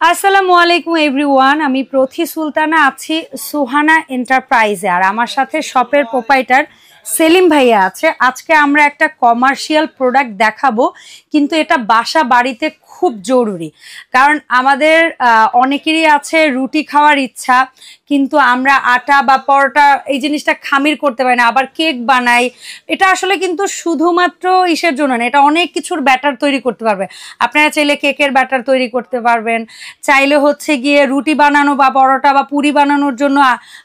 আসসালামু আলাইকুম এভরিওয়ান, আমি প্রথি সুলতানা আছি সুহানা এন্টারপ্রাইজে। আর আমার সাথে শপের প্রোপাইটার সেলিম ভাইয়া আছে। আজকে আমরা একটা কমার্শিয়াল প্রোডাক্ট দেখাবো, কিন্তু এটা বাসা বাড়িতে খুব জরুরি। কারণ আমাদের অনেকেরই আছে রুটি খাওয়ার ইচ্ছা, কিন্তু আমরা আটা বা পরোটা এই জিনিসটা খামির করতে পারি না, আবার কেক বানাই। এটা আসলে কিন্তু শুধুমাত্র ইসের জন্য না, এটা অনেক কিছুর ব্যাটার তৈরি করতে পারবে। আপনারা চাইলে কেকের ব্যাটার তৈরি করতে পারবেন, চাইলে হচ্ছে গিয়ে রুটি বানানো বা পরোটা বা পুরি বানানোর জন্য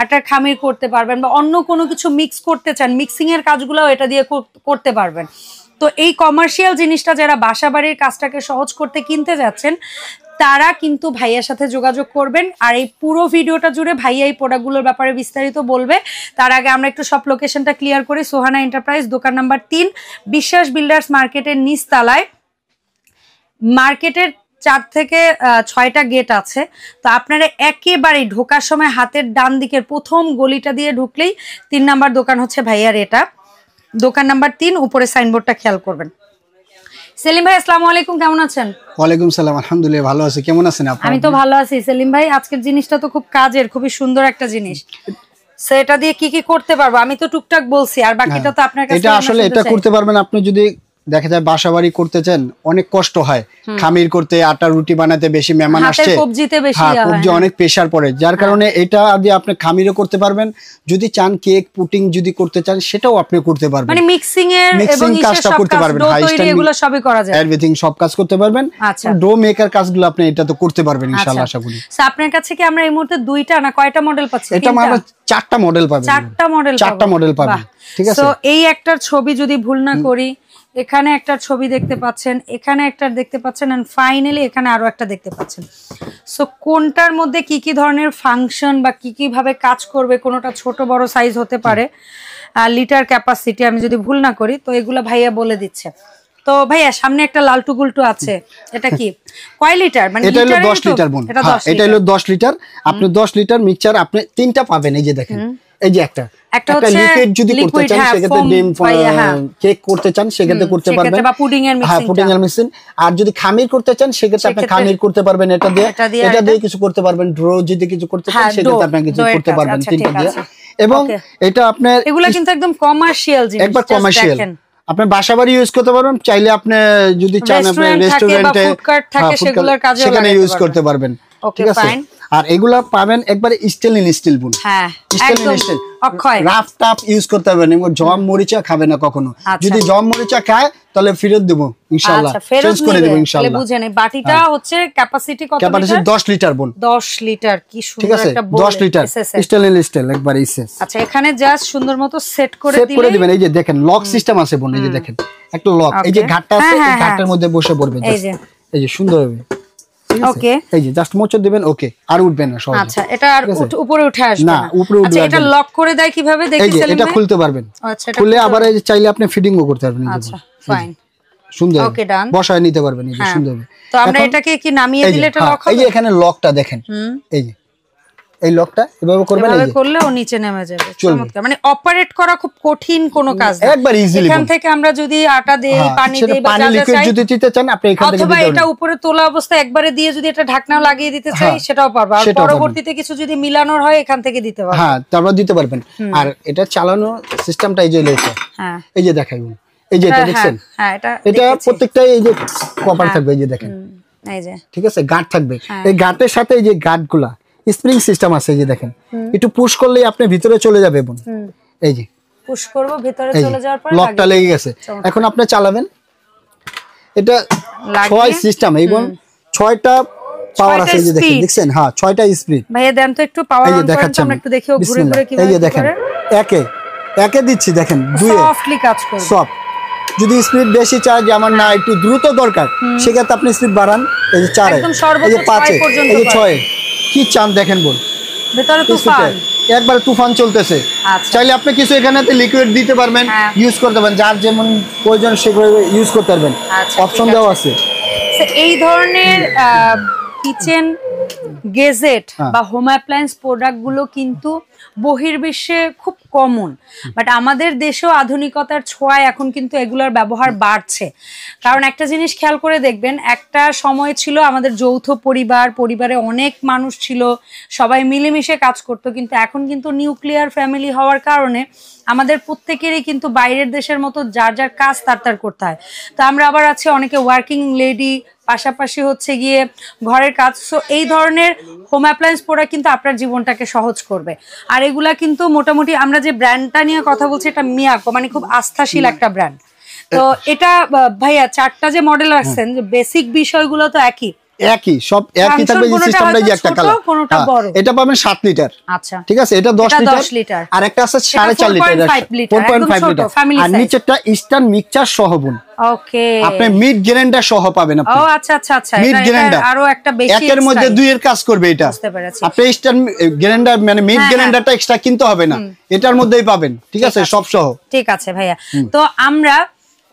আটার খামির করতে পারবেন, বা অন্য কোনো কিছু মিক্স করতে চান, মিক্সিংয়ের কাজগুলোও এটা দিয়ে করতে পারবেন। তো এই কমার্শিয়াল জিনিসটা যারা বাসা বাড়ির কাজটাকে সহজ করতে কিনতে যাচ্ছেন, তারা কিন্তু ভাইয়ার সাথে যোগাযোগ করবেন। আর এই পুরো ভিডিওটা জুড়ে ভাইয়া এই প্রোডাক্টগুলোর ব্যাপারে বিস্তারিত বলবে। তার আগে আমরা একটু সব লোকেশনটা ক্লিয়ার করি। সুহানা এন্টারপ্রাইজ, দোকান নাম্বার 3, বিশ্বাস বিল্ডার্স মার্কেটের নিচতলায়। মার্কেটের 4 থেকে 6টা গেট আছে। তো আপনারা একেবারেই ঢোকার সময় হাতের ডান দিকের প্রথম গলিটা দিয়ে ঢুকলেই 3 নাম্বার দোকান হচ্ছে ভাইয়ার। এটা দোকান নাম্বার 3, উপরে সাইনবোর্ডটা খেয়াল করবেন। সেলিম ভাই, আসসালামু আলাইকুম, কেমন আছেন? ওয়ালাইকুম সালাম, আলহামদুলিল্লাহ ভালো আছি। কেমন আছেন আপনি? আমি তো ভালো আছি। সেলিম ভাই, আজকের জিনিসটা তো খুব কাজের, খুবই সুন্দর একটা জিনিস। সেটা দিয়ে কি কি করতে পারবো? আমি তো টুকটাক বলছি, আর বাকিটা তো আপনার কাছে। এটা আসলে এটা করতে পারবেন আপনি যদি দেখা যায় বাসা বাড়ি করতে চান, অনেক কষ্ট হয় খামির করতে, আটা রুটি বানাতে, বেশি মেহমান আসছে, কবজিতে বেশি কবজি অনেক প্রেসার পড়ে, যার কারণে এটা দিয়ে আপনি খামিরও করতে পারবেন। যদি চান কেক পুটিং যদি করতে চান, সেটাও আপনি করতে পারবেন, মানে মিক্সিং কাজটা করতে পারবেন, হাই স্টাইল এগুলো সবই করা যায়, এভরিথিং সব কাজ করতে পারবেন। ডো মেকার কাজগুলো আপনি এটা তো করতে পারবেন ইনশাআল্লাহ, আশা করি। সো আপনার কাছে কি আমরা এই মুহূর্তে 2টা না কয়টা মডেল পাচ্ছি? এটা আমরা 4টা মডেল পাবেন। 4টা মডেল পাবেন, ঠিক আছে। সো এই একটার ছবি যদি ভুল না করি, এখানে একটা ছবি দেখতে পাচ্ছেন, এখানে একটা দেখতে পাচ্ছেন, এন্ড ফাইনালি এখানে আরো একটা দেখতে পাচ্ছেন। সো কোনটার মধ্যে কি কি ধরনের ফাংশন বা কি কি ভাবে কাজ করবে, কোনটা ছোট বড় সাইজ হতে পারে, লিটার ক্যাপাসিটি আমি যদি ভুল না করি, তো এগুলা ভাইয়া বলে দিচ্ছে। তো ভাইয়া, সামনে একটা লালটু গুলটু আছে, এটা কি কয় লিটার? মানে এটা হলো 10 লিটার বোন। এটা হলো 10 লিটার। আপনি 10 লিটার মিক্সচার আপনি 3টা পাবেন। এই যে দেখেন, এই যে একটা লিকুইড যদি করতে চান, সেক্ষেত্রে ডিম কেক করতে চান, সেক্ষেত্রে করতে পারবেন, বা পুডিং এর মিক্সিং। পুডিং এর মিক্সিং। আর যদি খামির করতে চান, সেক্ষেত্রে আপনি খামির করতে পারবেন এটা দিয়ে। এটা দিয়ে কিছু করতে পারবেন। ড্রো যদি কিছু করতে চান, সেক্ষেত্রে আপনি কিছু করতে পারবেন 3টা দিয়ে। এবং এটা আপনার এগুলো কিন্তু একদম কমার্শিয়াল জিনিস, একবার কমার্শিয়াল। আপনি বাসা বাড়ি ইউজ করতে পারবেন, চাইলে আপনি যদি চান আপনি রেস্টুরেন্টে সেখানে ইউজ করতে পারবেন, ঠিক আছে। আর এগুলা পাবেন একবারে স্টেনলেস বোন। হ্যাঁ, স্টেনলেস স্টিল, অক্ষয় রাফ টাফ ইউজ করতে পারবেন। এবং জম মরিচা খাবে না কখনো। যদি জম মরিচা খায়, তাহলে ফেরত দেব ইনশাআল্লাহ, চেঞ্জ করে দেব ইনশাআল্লাহ। তাহলে বুঝেন, এই বাটিটা হচ্ছে ক্যাপাসিটি কত? ক্যাপাসিটি 10 লিটার বোন। 10 লিটার, কি সুন্দর একটা বোল। 10 লিটার স্টেনলেস স্টিল একবারে এসএস। আচ্ছা, এখানে জাস্ট সুন্দর মতো সেট করে দিবেন। এই যে দেখেন লক সিস্টেম আছে বোন, এই যে দেখেন একটা লক, এই যে ঘাটটা আছে, এই ঘাটটার মধ্যে বসে পড়বে। এই যে সুন্দর হবে। ওকে, এই যে জাস্ট মোচড় দিবেন, ওকে, আর উঠবে না সহজে। আচ্ছা, এটা আর উপরে উঠে আসবে না, উপরে উঠবে। আচ্ছা, এটা লক করে দেয় কিভাবে দেখি সেলিম? এটা খুলতে পারবেন। আচ্ছা, খুলে আবার এই যে চাইলে আপনি ফিটিংও করতে পারবেন। আচ্ছা, ফাইন, সুন্দর। ওকে, ডান। বসায় নিতে পারবেন, এই যে সুন্দর হবে। তো আমরা এটাকে কি নামিয়ে দিলে এটা লক হবে? এই যে এখানে লকটা দেখেন, এই যে এই লকটা এভাবে করবেন, এই যে করলে ও নিচে নেমে যাবে। চমৎকার। মানে অপারেট করা খুব কঠিন কোনো কাজ না, একবার ইজিলি। এখান থেকে আমরা যদি আটা দেই, পানি দেই, বা যা যা চাই, যদি দিতে চান আপনি এখান থেকে দিতে পারবেন। অথবা এটা উপরে তোলা অবস্থায় একবারে দিয়ে যদি এটা ঢাকনাও লাগিয়ে দিতে চাই, সেটাও পারবে। আর পরবর্তীতে কিছু যদি মিলানোর হয়, এখান থেকে দিতে পারবেন। হ্যাঁ, তারপর দিতে পারবেন। আর এটা চালানো সিস্টেমটা এই যে রয়েছে, হ্যাঁ, এই যে দেখাই, এই যে এটা দেখছেন, হ্যাঁ, এটা প্রত্যেকটাই এই যে কপার থাকবে, এই যে দেখেন, এই যে, ঠিক আছে, গার্ড থাকবে। এই গার্ডের সাথে এই যে গার্ডগুলা স্প্রিং সিস্টেম আছে, এই যে দেখেন, একটু পুশ করলেই আপনি ভিতরে চলে যাবে বোন। এই যে পুশ করব, ভিতরে চলে যাওয়ার পর লকটা লেগে গেছে। এখন আপনি চালাবেন, এটা 6 সিস্টেম, এই বোন 6টা পাওয়ার আছে, এই যে দেখছেন, হ্যাঁ 6টা স্পিড। ভাইয়া দেন তো একটু পাওয়ার অন করেন তো, আমরা একটু দেখিও ঘুরে ঘুরে কিভাবে। এই যে দেখেন, একে দিচ্ছি, দেখেন, দুইয়ে সফটলি কাজ করবে। সফট। যদি স্পিড বেশি চাই, যে আমার না একটু দ্রুত দরকার, সেক্ষেত্রে আপনি স্পিড বাড়ান। এই যে 4, এই যে 5, এই যে 6, কি চান দেখেন বোন, ভিতরে তুফান, একবারে তুফান চলতেছে। চাইলে আপনি কিছু এখানে লিকুইড দিতে পারবেন, ইউজ করতে পারবেন, যার যেমন প্রয়োজন সেগুলো ইউজ করতে পারবেন, অপশন দেওয়া আছে। এই ধরনের কিচেন গেজেট বা হোম অ্যাপ্লায়েন্স প্রোডাক্ট গুলো কিন্তু বহির্বিশ্বে খুব কমন, বাট আমাদের দেশেও আধুনিকতার ছোঁয়ায় এখন কিন্তু এগুলোর ব্যবহার বাড়ছে। কারণ একটা জিনিস খেয়াল করে দেখবেন, একটা সময় ছিল আমাদের যৌথ পরিবারে অনেক মানুষ ছিল, সবাই মিলেমিশে কাজ করতো, কিন্তু এখন কিন্তু নিউক্লিয়ার ফ্যামিলি হওয়ার কারণে আমাদের প্রত্যেকেরই কিন্তু বাইরের দেশের মতো যার যার কাজ তার করতে হয়। তো আমরা আবার আছি অনেকে ওয়ার্কিং লেডি, পাশাপাশি হচ্ছে গিয়ে ঘরের কাজ। সো এই ধরনের হোম অ্যাপ্লায়েন্স প্রোডাক্ট কিন্তু আপনার জীবনটাকে সহজ করবে। আর এগুলা কিন্তু মোটামুটি আমরা যে ব্র্যান্ডটা নিয়ে কথা বলছি, এটা মিয়াকো, মানে খুব আস্থাশীল একটা ব্র্যান্ড। তো এটা ভাইয়া 4টা যে মডেল আসছেন, যে বেসিক বিষয়গুলো তো একই সব একই থাকবে, এই সিস্টেমটাই যে একটা কালার। এটা পাবেন 7 লিটার। আচ্ছা, ঠিক আছে, এটা 10 লিটার, আর একটা আছে 4.5 লিটার, 4.5 লিটার, আর নিচেরটা ইস্টার্ন মিক্সচার সহ বোন। ওকে, আপনি মিড গ্রাইন্ডার সহ পাবেন আপনি। ও আচ্ছা আচ্ছা আচ্ছা, মিড গ্রাইন্ডার আরো একটা বেশি, একের মধ্যে 2 এর কাজ করবে এটা। বুঝতে পেরেছি। আপনি ইস্টার্ন গ্রাইন্ডার মানে মিড গ্রাইন্ডারটা এক্সট্রা কিনতে হবে না, এটার মধ্যেই পাবেন। ঠিক আছে, সব সহ। ঠিক আছে ভাইয়া, তো আমরা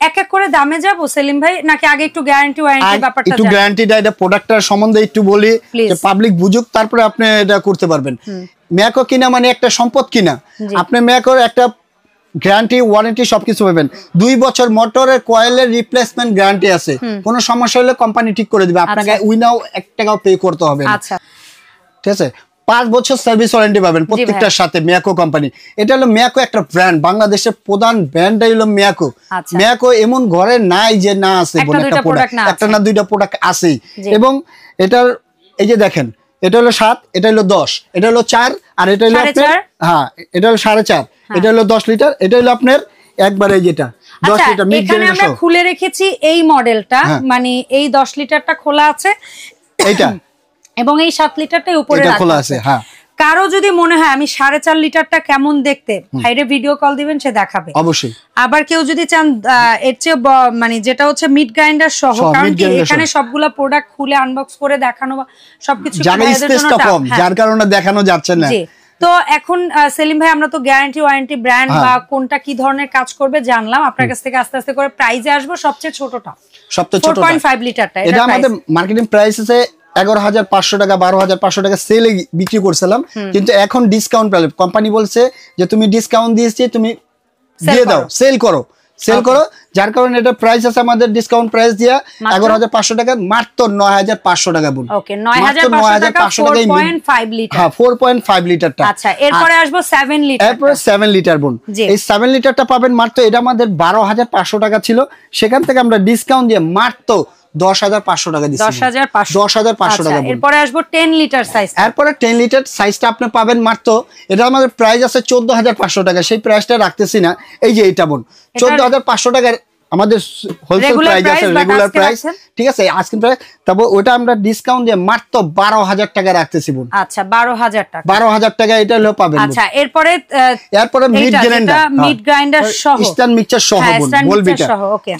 এক এক করে দামে যাব সেলিম ভাই, নাকি আগে একটু গ্যারান্টি ওয়ারেন্টি ব্যাপারটা একটু গ্যারান্টিটা, এটা প্রোডাক্টটার সম্বন্ধে একটু বলি, যে পাবলিক বুঝুক, তারপরে আপনি এটা করতে পারবেন। ম্যাকো কিনা মানে একটা সম্পদ কিনা। আপনি ম্যাকোর একটা গ্যারান্টি ওয়ারেন্টি সবকিছু পাবেন। 2 বছর মোটরের কয়েলের রিপ্লেসমেন্ট গ্যারান্টি আছে, কোনো সমস্যা হলে কোম্পানি ঠিক করে দিবে, আপনাকে উইনাও 1 টাকাও পে করতে হবে না। আচ্ছা, ঠিক আছে, 5 বছর সার্ভিস ওয়ারেন্টি পাবেন প্রত্যেকটার সাথে। মিয়াকো কোম্পানি, এটা হলো মিয়াকো একটা ব্র্যান্ড, বাংলাদেশের প্রধান ব্র্যান্ডটাই হলো মিয়াকো। মিয়াকো এমন ঘরে নাই যে না আছে বলে একটা প্রোডাক্ট, একটা না 2টা প্রোডাক্ট আছেই। এবং এটার এই যে দেখেন, এটা হলো 7, এটা হলো 10, এটা হলো 4, আর এটা হলো আপনার এটা হলো 4.5, এটা হলো 10 লিটার, এটা হলো আপনার একবারে যেটা 10 লিটার মিড এখানে আমরা খুলে রেখেছি এই মডেলটা, মানে এই 10 লিটারটা খোলা আছে এইটা, এবং এই 7 লিটারটাই উপরে খোলা আছে। হ্যাঁ, কারো যদি মনে হয় আমি 4.5 লিটারটা কেমন দেখতে, ভাইরে ভিডিও কল দিবেন, সে দেখাবে অবশ্যই। আবার কেউ যদি চান এর চেয়ে মানে যেটা হচ্ছে মিড গ্রাইন্ডার সহ, কারণ কি এখানে সবগুলা প্রোডাক্ট খুলে আনবক্স করে দেখানো বা সবকিছু যার কারণে দেখানো যাচ্ছে না। তো এখন সেলিম ভাই, আমরা তো গ্যারান্টি ওয়ারেন্টি ব্র্যান্ড বা কোনটা কি ধরনের কাজ করবে জানলাম, আপনার কাছ থেকে আস্তে আস্তে করে প্রাইসে আসবো। সবচেয়ে ছোটটা 4.5 লিটারটা, এটা আমাদের মার্কেটিং প্রাইস আছে 11,500 টাকা, 12,500 টাকা সেলে বিক্রি করছিলাম, কিন্তু এখন ডিসকাউন্ট পেলে কোম্পানি বলছে যে তুমি ডিসকাউন্ট দিয়েছি, তুমি দিয়ে দাও, সেল করো, যার কারণে এটা প্রাইস আছে আমাদের ডিসকাউন্ট প্রাইস দিয়া 11,500 টাকা, মাত্র 9,500 টাকা বল। ওকে, 9,500 টাকা 4.5 লিটার। হ্যাঁ, 4.5 লিটারটা। আচ্ছা, এরপরে আসবো 7 লিটার। এরপরে 7 লিটার বোন, এই 7 লিটারটা পাবেন মাত্র, এটা আমাদের 12,500 টাকা ছিল, সেখান থেকে আমরা ডিসকাউন্ট দিয়ে মাত্র 10,500 টাকা দিচ্ছি। 10,500 টাকা। এরপরে আসবো 10 লিটার সাইজ। এরপরে 10 লিটার সাইজটা আপনি পাবেন মাত্র, এটা আমাদের প্রাইস আছে 14,500 টাকা, সেই প্রাইসটা রাখতেছি না। এই যে এটা বোন 14,500 টাকার আমাদের হোলসেল প্রাইস আছে, রেগুলার প্রাইস। ঠিক আছে, আজকে প্রাইস, তারপর ওটা আমরা ডিসকাউন্ট দিয়ে মাত্র 12,000 টাকা রাখতেছি বোন। আচ্ছা, 12,000 টাকা। 12,000 টাকা এটা হলো পাবেন। আচ্ছা, এরপরে মিড গ্রাইন্ডার সহ, ইস্টার্ন মিক্সচার সহ বোন, বলবিটা।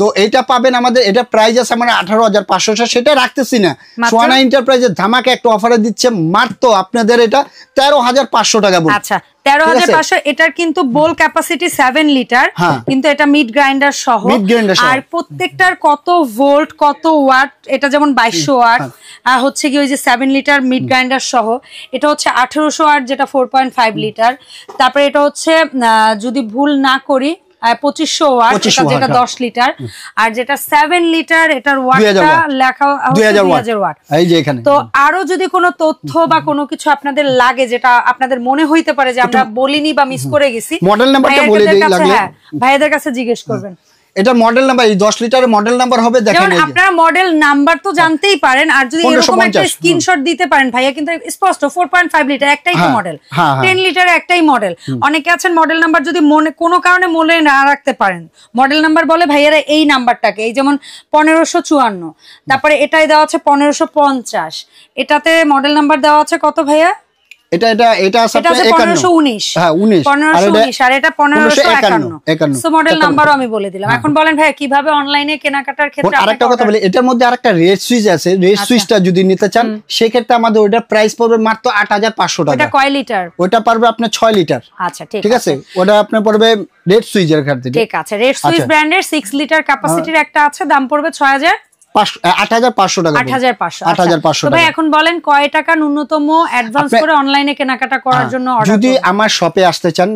তো এটা পাবেন আমাদের, এটা প্রাইস আছে মানে 18,500, সেটা রাখতেছি না। সোয়ানা এন্টারপ্রাইজের ধামাকা একটা অফারে দিচ্ছে মাত্র আপনাদের এটা 13,500 টাকা বোন। আচ্ছা, 13,500। এটার কিন্তু বোল ক্যাপাসিটি 7 লিটার, কিন্তু এটা মিড গ্রাইন্ডার সহ। আর প্রত্যেকটার কত ভোল্ট কত ওয়াট, এটা যেমন 2200 ওয়াট হচ্ছে কি ওই যে 7 লিটার মিড গ্রাইন্ডার সহ, এটা হচ্ছে 1800 ওয়াট যেটা 4.5 লিটার। তারপরে এটা হচ্ছে যদি ভুল না করি 2500 ওয়াট যেটা 10 লিটার, আর যেটা 7 লিটার এটার ওয়াটটা লেখা 2000 ওয়াট। তো আরো যদি কোনো তথ্য বা কোনো কিছু আপনাদের লাগে, যেটা আপনাদের মনে হইতে পারে যে আমরা বলিনি বা মিস করে গেছি, মডেল নাম্বারটা বলে দেই লাগলে ভাইদের কাছে জিজ্ঞেস করবেন। এটা মডেল নাম্বার, এই 10 লিটারের মডেল নাম্বার হবে, দেখেন আপনারা মডেল নাম্বার তো জানতেই পারেন, আর যদি এরকম একটা স্ক্রিনশট দিতে পারেন ভাইয়া, কিন্তু স্পষ্ট 4.5 লিটার একটাই তো মডেল, 10 লিটার একটাই মডেল। অনেকে আছেন মডেল নাম্বার যদি মনে কোনো কারণে মনে না রাখতে পারেন, মডেল নাম্বার বলে ভাইয়ারা এই নাম্বারটাকে, এই যেমন 1554, তারপরে এটাই দেওয়া আছে 1550, এটাতে মডেল নাম্বার দেওয়া আছে কত ভাইয়া? এটা এটা এটা আছে 1519। হ্যাঁ 1519, আর এটা 1551। সো মডেল নাম্বারও আমি বলে দিলাম। এখন বলেন ভাই কিভাবে অনলাইনে কেনাকাটার ক্ষেত্রে আরেকটা কথা বলি, এটার মধ্যে আরেকটা রেড সুইচ আছে, রেড সুইচটা যদি নিতে চান সেই ক্ষেত্রে আমাদের ওটার প্রাইস পড়বে মাত্র 8,500 টাকা। এটা কয় লিটার? ওটা পারবে আপনার 6 লিটার। আচ্ছা, ঠিক আছে, ওটা আপনার পড়বে রেড সুইচের ক্ষেত্রে। ঠিক আছে, রেড সুইচ ব্র্যান্ডের 6 লিটার ক্যাপাসিটির একটা আছে, দাম পড়বে 6,000 8,500 টাকা। 8,500। ভাই এখন বলেন কয় টাকা ন্যূনতম অ্যাডভান্স করে অনলাইনে কেনাকাটা করার জন্য যদি আমার শপে আসতে চান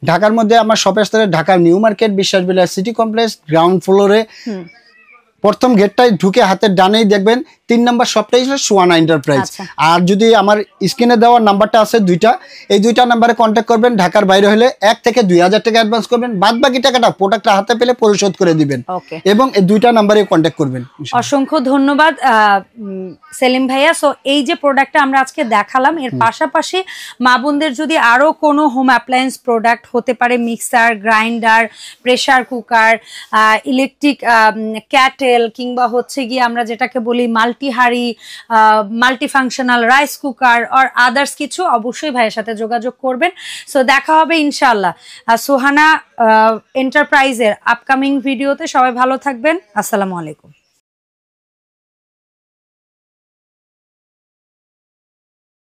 ঢাকার মধ্যে আমার শপে আসতে ঢাকার নিউ মার্কেট বিশ্বাস বিলাস সিটি কমপ্লেক্স গ্রাউন্ড ফ্লোরে প্রথম গেটটাই ঢুকে হাতের ডানেই দেখবেন 3 নাম্বার শপটাই হলো সুহানা এন্টারপ্রাইজ। আর যদি আমার স্ক্রিনে দেওয়ার নাম্বারটা আছে দুইটা, এই দুইটা নাম্বারে কন্ট্যাক্ট করবেন। ঢাকার বাইরে হলে 1 থেকে 2,000 টাকা অ্যাডভান্স করবেন, বাদ বাকি টাকাটা প্রোডাক্টটা হাতে পেলে পরিশোধ করে দিবেন এবং এই দুইটা নাম্বারে কন্ট্যাক্ট করবেন। অসংখ্য ধন্যবাদ সেলিম ভাইয়া। সো এই যে প্রোডাক্টটা আমরা আজকে দেখালাম, এর পাশাপাশি মা বোনদের যদি আরো কোনো হোম অ্যাপ্লায়েন্স প্রোডাক্ট হতে পারে, mixer, grinder, pressure cooker, electric cattle, কিংবা হচ্ছে গিয়ে আমরা যেটাকে বলি মাল্টি হাঁড়ি, মাল্টি ফাংশনাল রাইস কুকার আর আদার্স কিছু, অবশ্যই ভাইয়ের সাথে যোগাযোগ করবেন। সো দেখা হবে ইনশাআল্লাহ সুহানা এন্টারপ্রাইজের আপকামিং ভিডিওতে। সবাই ভালো থাকবেন। আসসালামু আলাইকুম।